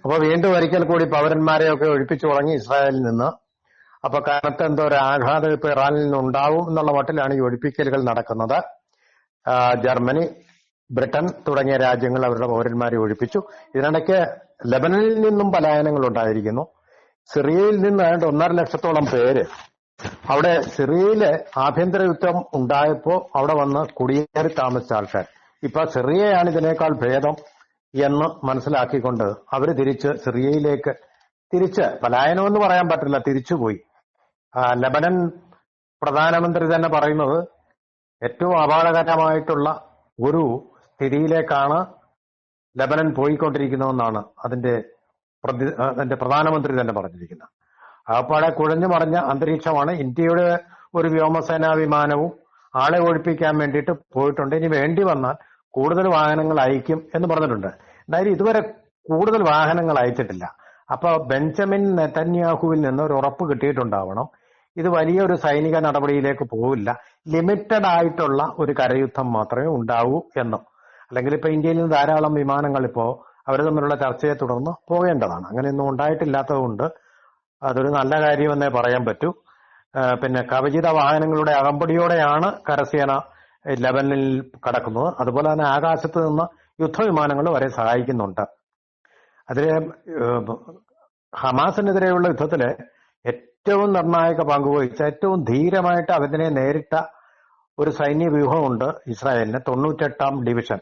അപ്പൊ വീണ്ടും ഒരിക്കൽ കൂടി പൗരന്മാരെയൊക്കെ ഒഴിപ്പിച്ചു തുടങ്ങി ഇസ്രായേലിൽ നിന്ന്. അപ്പൊ കനത്ത എന്തോ ഒരു ആഘാതം ഇപ്പൊ ഇറാനിൽ നിന്ന് ഉണ്ടാവും എന്നുള്ള മട്ടിലാണ് ഈ ഒഴിപ്പിക്കലുകൾ നടക്കുന്നത്. ജർമ്മനി, ബ്രിട്ടൻ തുടങ്ങിയ രാജ്യങ്ങൾ അവരുടെ പൗരന്മാരെ ഒഴിപ്പിച്ചു. ഇതിനിടയ്ക്ക് ലെബനനിൽ നിന്നും പലായനങ്ങൾ ഉണ്ടായിരിക്കുന്നു. സിറിയയിൽ നിന്ന് 1.5 ലക്ഷത്തോളം പേര് അവിടെ സിറിയയിലെ ആഭ്യന്തര യുദ്ധം ഉണ്ടായപ്പോ അവിടെ വന്ന് കുടിയേറി താമസിച്ച ആൾക്കാർ ഇപ്പൊ സിറിയയാണ് ഇതിനേക്കാൾ ഭേദം എന്ന് മനസ്സിലാക്കിക്കൊണ്ട് അവര് സിറിയയിലേക്ക് പലായനം എന്ന് പറയാൻ പറ്റില്ല, തിരിച്ചുപോയി. ലെബനൻ പ്രധാനമന്ത്രി തന്നെ പറയുന്നത് ഏറ്റവും അപകടകരമായിട്ടുള്ള ഒരു സ്ഥിതിയിലേക്കാണ് ലെബനൻ പോയിക്കൊണ്ടിരിക്കുന്നതെന്നാണ് അതിന്റെ പ്രധാനമന്ത്രി തന്നെ പറഞ്ഞിരിക്കുന്നത്. ആപ്പാടെ കുഴഞ്ഞു മറിഞ്ഞ അന്തരീക്ഷമാണ്. ഇന്ത്യയുടെ ഒരു വ്യോമസേനാ വിമാനവും ആളെ ഒഴിപ്പിക്കാൻ വേണ്ടിയിട്ട് പോയിട്ടുണ്ട്. ഇനി വേണ്ടി വന്നാൽ കൂടുതൽ വാഹനങ്ങൾ അയക്കും എന്ന് പറഞ്ഞിട്ടുണ്ട്. എന്തായാലും ഇതുവരെ കൂടുതൽ വാഹനങ്ങൾ അയച്ചിട്ടില്ല. അപ്പൊ ബെഞ്ചമിൻ നെതന്യാഹുവിൽ നിന്ന് ഒരു ഉറപ്പ് കിട്ടിയിട്ടുണ്ടാവണം ഇത് വലിയൊരു സൈനിക നടപടിയിലേക്ക് പോവില്ല, ലിമിറ്റഡ് ആയിട്ടുള്ള ഒരു കരയുദ്ധം മാത്രമേ ഉണ്ടാവൂ എന്ന്. അല്ലെങ്കിൽ ഇപ്പൊ ഇന്ത്യയിൽ നിന്ന് ധാരാളം വിമാനങ്ങൾ ഇപ്പോ അവർ തമ്മിലുള്ള ചർച്ചയെ തുടർന്ന് പോകേണ്ടതാണ്. അങ്ങനെയൊന്നും ഉണ്ടായിട്ടില്ലാത്തത് കൊണ്ട് അതൊരു നല്ല കാര്യമെന്നേ പറയാൻ പറ്റൂ. പിന്നെ കവചിത വാഹനങ്ങളുടെ അകമ്പടിയോടെയാണ് കരസേന ലെബനനിൽ കടക്കുന്നത്. അതുപോലെ തന്നെ ആകാശത്ത് നിന്ന് യുദ്ധവിമാനങ്ങൾ വരെ സഹായിക്കുന്നുണ്ട്. അതിലെ ഹമാസിനെതിരെയുള്ള യുദ്ധത്തില് ഏറ്റവും നിർണായക പങ്കുവഹിച്ച, ഏറ്റവും ധീരമായിട്ട് അതിനെ നേരിട്ട ഒരു സൈന്യ വ്യൂഹമുണ്ട് ഇസ്രായേലിന്, 98-ാം ഡിവിഷൻ.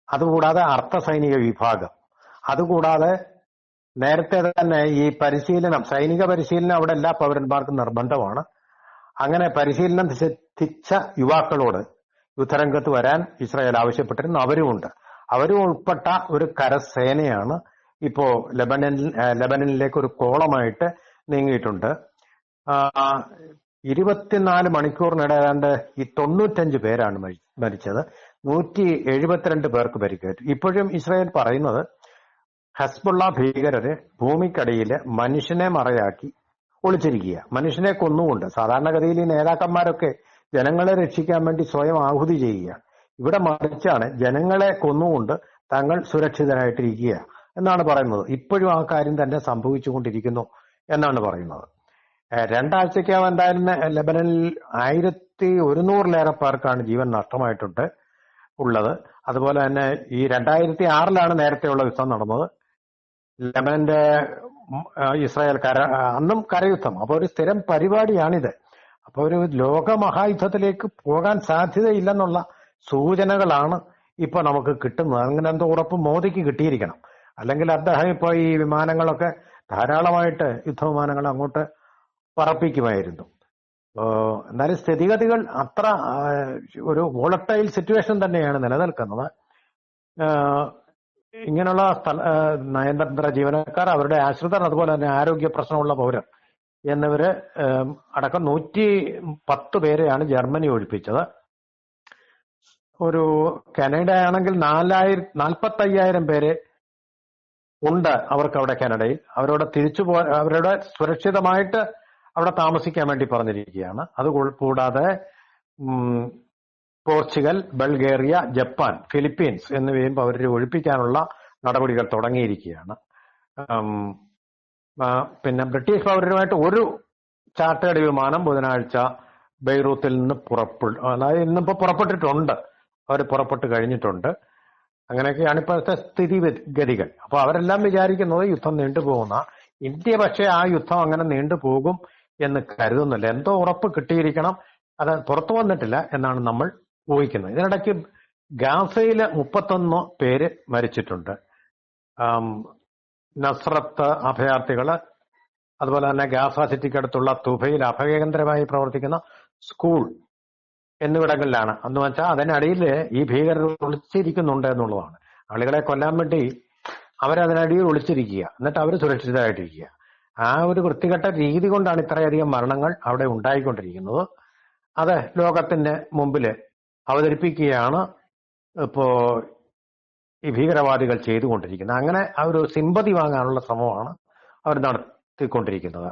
അതുകൂടാതെ അർദ്ധ സൈനിക വിഭാഗം, അതുകൂടാതെ നേരത്തെ തന്നെ ഈ സൈനിക പരിശീലനം അവിടെ എല്ലാ പൗരന്മാർക്കും നിർബന്ധമാണ്. അങ്ങനെ പരിശീലനം സിദ്ധിച്ച യുവാക്കളോട് യുദ്ധരംഗത്ത് വരാൻ ഇസ്രായേൽ ആവശ്യപ്പെട്ടിരുന്നു. അവരുമുണ്ട്. അവരും ഉൾപ്പെട്ട ഒരു കരസേനയാണ് ഇപ്പോ ലെബനനിലേക്ക് ഒരു കോളമായിട്ട് നീങ്ങിയിട്ടുണ്ട്. 24 മണിക്കൂറിനിടെ ഏതാണ്ട് ഈ 95 പേരാണ് മരിച്ചത്. 172 പേർക്ക് പരിക്കേറ്റു. ഇപ്പോഴും ഇസ്രായേൽ പറയുന്നത് ഹസ്ബുള്ള ഭീകരര് ഭൂമിക്കടിയില് മനുഷ്യനെ മറയാക്കി ഒളിച്ചിരിക്കുക, മനുഷ്യനെ കൊന്നുകൊണ്ട്. സാധാരണഗതിയിൽ ഈ നേതാക്കന്മാരൊക്കെ ജനങ്ങളെ രക്ഷിക്കാൻ വേണ്ടി സ്വയം ആഹുതി ചെയ്യുക. ഇവിടെ മറിച്ചാണ് ജനങ്ങളെ കൊന്നുകൊണ്ട് തങ്ങൾ സുരക്ഷിതരായിട്ടിരിക്കുക എന്നാണ് പറയുന്നത്. ഇപ്പോഴും ആ കാര്യം തന്നെ സംഭവിച്ചുകൊണ്ടിരിക്കുന്നു എന്നാണ് പറയുന്നത്. 2 ആഴ്ചയ്ക്കകം എന്തായാലും ലെബനനിൽ 1100-ലേറെ പേർക്കാണ് ജീവൻ നഷ്ടമായിട്ടുണ്ട് ഉള്ളത്. അതുപോലെ തന്നെ ഈ 2006-ലാണ് നേരത്തെയുള്ള യുദ്ധം നടന്നത്. ലെബനന്റെ ഇസ്രായേൽ അന്നും കരയുദ്ധം. അപ്പൊ ഒരു സ്ഥിരം പരിപാടിയാണിത്. അപ്പൊ ഒരു ലോകമഹായുദ്ധത്തിലേക്ക് പോകാൻ സാധ്യതയില്ലെന്നുള്ള സൂചനകളാണ് ഇപ്പൊ നമുക്ക് കിട്ടുന്നത്. അങ്ങനെ എന്തോ ഉറപ്പ് മോദിക്ക് കിട്ടിയിരിക്കണം. അല്ലെങ്കിൽ അദ്ദേഹം ഇപ്പൊ ഈ വിമാനങ്ങളൊക്കെ ധാരാളമായിട്ട് യുദ്ധവിമാനങ്ങൾ അങ്ങോട്ട് പറപ്പിക്കുമായിരുന്നു. എന്നാലും സ്ഥിതിഗതികൾ അത്ര ഒരു വോളട്ടൈൽ സിറ്റുവേഷൻ തന്നെയാണ് നിലനിൽക്കുന്നത്. ഇങ്ങനെയുള്ള നയതന്ത്ര ജീവനക്കാർ, അവരുടെ ആശ്രിതർ, അതുപോലെ തന്നെ ആരോഗ്യ പ്രശ്നമുള്ള പൗരർ എന്നിവര് അടക്കം 110 പേരെയാണ് ജർമ്മനി ഒഴിപ്പിച്ചത്. ഒരു കാനഡ ആണെങ്കിൽ 45,000 പേര് ഉണ്ട് അവർക്ക് അവിടെ കാനഡയിൽ. അവരോട് സുരക്ഷിതമായിട്ട് അവിടെ താമസിക്കാൻ വേണ്ടി പറഞ്ഞിരിക്കുകയാണ്. അത് കൂടാതെ പോർച്ചുഗൽ, ബൾഗേറിയ, ജപ്പാൻ, ഫിലിപ്പീൻസ് എന്നിവയും അവരെ ഒഴിപ്പിക്കാനുള്ള നടപടികൾ തുടങ്ങിയിരിക്കുകയാണ്. പിന്നെ ബ്രിട്ടീഷ് പൗരരുമായിട്ട് ഒരു ചാർട്ടേഡ് വിമാനം ബുധനാഴ്ച ബെയ്റൂത്തിൽ നിന്ന് അതായത് ഇന്നിപ്പോ പുറപ്പെട്ടിട്ടുണ്ട്. അവർ പുറപ്പെട്ട് കഴിഞ്ഞിട്ടുണ്ട്. അങ്ങനെയൊക്കെയാണ് ഇപ്പോഴത്തെ സ്ഥിതിഗതികൾ. അപ്പൊ അവരെല്ലാം വിചാരിക്കുന്നത് യുദ്ധം നീണ്ടുപോകുന്ന. ഇന്ത്യ പക്ഷേ ആ യുദ്ധം അങ്ങനെ നീണ്ടുപോകും എന്ന് കരുതുന്നില്ല. എന്തോ ഉറപ്പ് കിട്ടിയിരിക്കണം, അത് പുറത്തു വന്നിട്ടില്ല എന്നാണ് നമ്മൾ ഊഹിക്കുന്നത്. ഇതിനിടയ്ക്ക് ഗാസയിൽ 31 പേര് മരിച്ചിട്ടുണ്ട്. നസ്രത്ത് അഭയാർത്ഥികള്, അതുപോലെ തന്നെ ഗാസ സിറ്റിക്കടുത്തുള്ള തുഫയിൽ അഭയകേന്ദ്രമായി പ്രവർത്തിക്കുന്ന സ്കൂൾ എന്നിവിടങ്ങളിലാണ്. എന്ന് വെച്ചാൽ അതിനടിയിൽ ഈ ഭീകരർ ഒളിച്ചിരിക്കുന്നുണ്ട് എന്നുള്ളതാണ്. ആളുകളെ കൊല്ലാൻ വേണ്ടി അവരതിനടിയിൽ ഒളിച്ചിരിക്കുക, എന്നിട്ട് അവർ സുരക്ഷിതരായിട്ടിരിക്കുക. ആ ഒരു വൃത്തികെട്ട രീതി കൊണ്ടാണ് ഇത്രയധികം മരണങ്ങൾ അവിടെ ഉണ്ടായിക്കൊണ്ടിരിക്കുന്നത്. അത് ലോകത്തിന്റെ മുമ്പിൽ അവതരിപ്പിക്കുകയാണ് ഇപ്പോ ഈ ഭീകരവാദികൾ ചെയ്തുകൊണ്ടിരിക്കുന്നത്. അങ്ങനെ ആ ഒരു സിമ്പതി വാങ്ങാനുള്ള ശ്രമമാണ് അവർ നടത്തിക്കൊണ്ടിരിക്കുന്നത്.